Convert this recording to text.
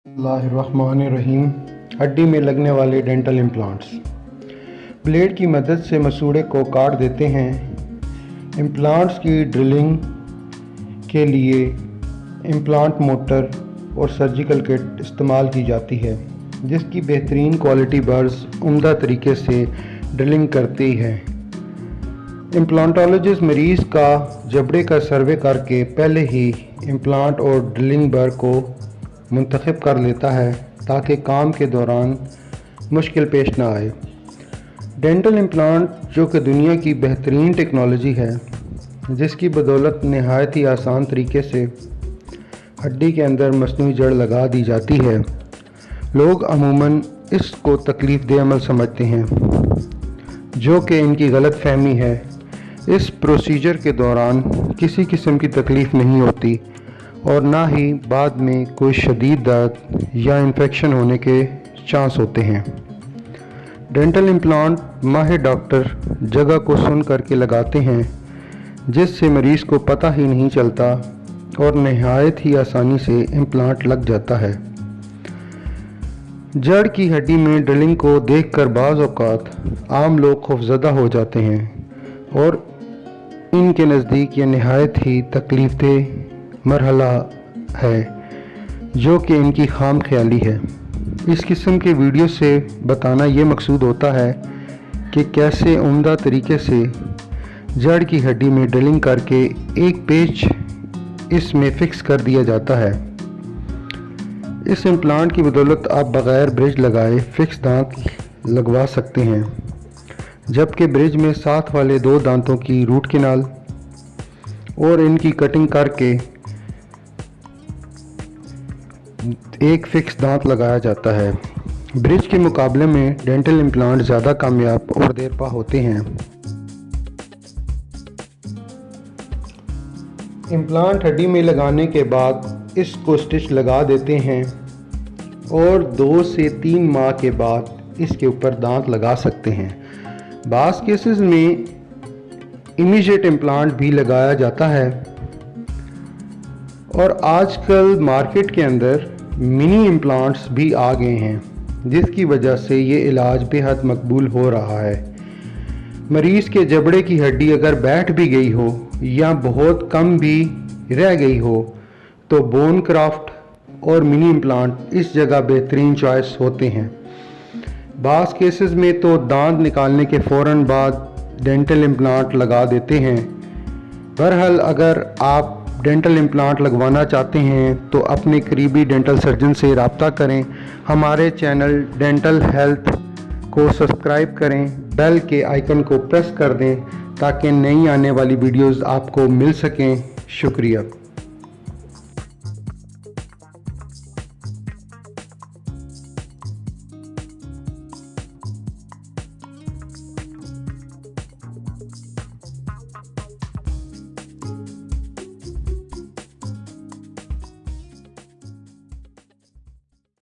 बिस्मिल्लाहिर्रहमानिर्रहीम। हड्डी में लगने वाले डेंटल इम्प्लांट्स। ब्लेड की मदद से मसूड़े को काट देते हैं। इम्प्लांट्स की ड्रिलिंग के लिए इम्प्लांट मोटर और सर्जिकल किट इस्तेमाल की जाती है, जिसकी बेहतरीन क्वालिटी बर्स उम्दा तरीके से ड्रिलिंग करती है। इम्प्लांटोलॉजिस्ट मरीज़ का जबड़े का सर्वे करके पहले ही इम्प्लांट और ड्रिलिंग बर को मुंतखब कर लेता है ताकि काम के दौरान मुश्किल पेश ना आए। डेंटल इम्प्लांट जो कि दुनिया की बेहतरीन टेक्नोलॉजी है, जिसकी बदौलत नहायत ही आसान तरीके से हड्डी के अंदर मसनूई जड़ लगा दी जाती है। लोग अमूमन इसको तकलीफ़ दे अमल समझते हैं, जो कि इनकी गलत फहमी है। इस प्रोसीजर के दौरान किसी किस्म की तकलीफ़ नहीं होती और ना ही बाद में कोई शदीद दर्द या इन्फेक्शन होने के चांस होते हैं। डेंटल इम्प्लांट माहिर डॉक्टर जगह को सुन करके लगाते हैं, जिससे मरीज़ को पता ही नहीं चलता और नहायत ही आसानी से इम्प्लांट लग जाता है। जड़ की हड्डी में ड्रिलिंग को देखकर बाज़ औक़ात आम लोग खौफज़दा हो जाते हैं और इनके नज़दीक ये नहायत ही तकलीफ़देह मरहला है, जो कि इनकी खाम ख्याली है। इस किस्म के वीडियो से बताना ये मकसूद होता है कि कैसे उम्दा तरीके से जड़ की हड्डी में ड्रिलिंग करके एक पेच इसमें फ़िक्स कर दिया जाता है। इस इम्प्लांट की बदौलत आप बग़ैर ब्रिज लगाए फ़िक्स दांत लगवा सकते हैं, जबकि ब्रिज में साथ वाले 2 दांतों की रूट कैनाल और इनकी कटिंग करके एक फ़िक्स दांत लगाया जाता है। ब्रिज के मुकाबले में डेंटल इम्प्लांट ज़्यादा कामयाब और देरपा होते हैं। इम्प्लांट हड्डी में लगाने के बाद इसको स्टिच लगा देते हैं और 2 से 3 माह के बाद इसके ऊपर दांत लगा सकते हैं। बाज़ केसेस में इमीडिएट इम्प्लांट भी लगाया जाता है और आजकल मार्केट के अंदर मिनी इम्प्लांट्स भी आ गए हैं, जिसकी वजह से ये इलाज बेहद मकबूल हो रहा है। मरीज़ के जबड़े की हड्डी अगर बैठ भी गई हो या बहुत कम भी रह गई हो तो बोन क्राफ्ट और मिनी इम्प्लांट इस जगह बेहतरीन चॉइस होते हैं। बाज़ केसेस में तो दांत निकालने के फ़ौरन बाद डेंटल इम्प्लांट लगा देते हैं। बहरहाल अगर आप डेंटल इम्प्लांट लगवाना चाहते हैं तो अपने करीबी डेंटल सर्जन से रब्ता करें। हमारे चैनल डेंटल हेल्थ को सब्सक्राइब करें, बेल के आइकन को प्रेस कर दें ताकि नई आने वाली वीडियोस आपको मिल सकें। शुक्रिया।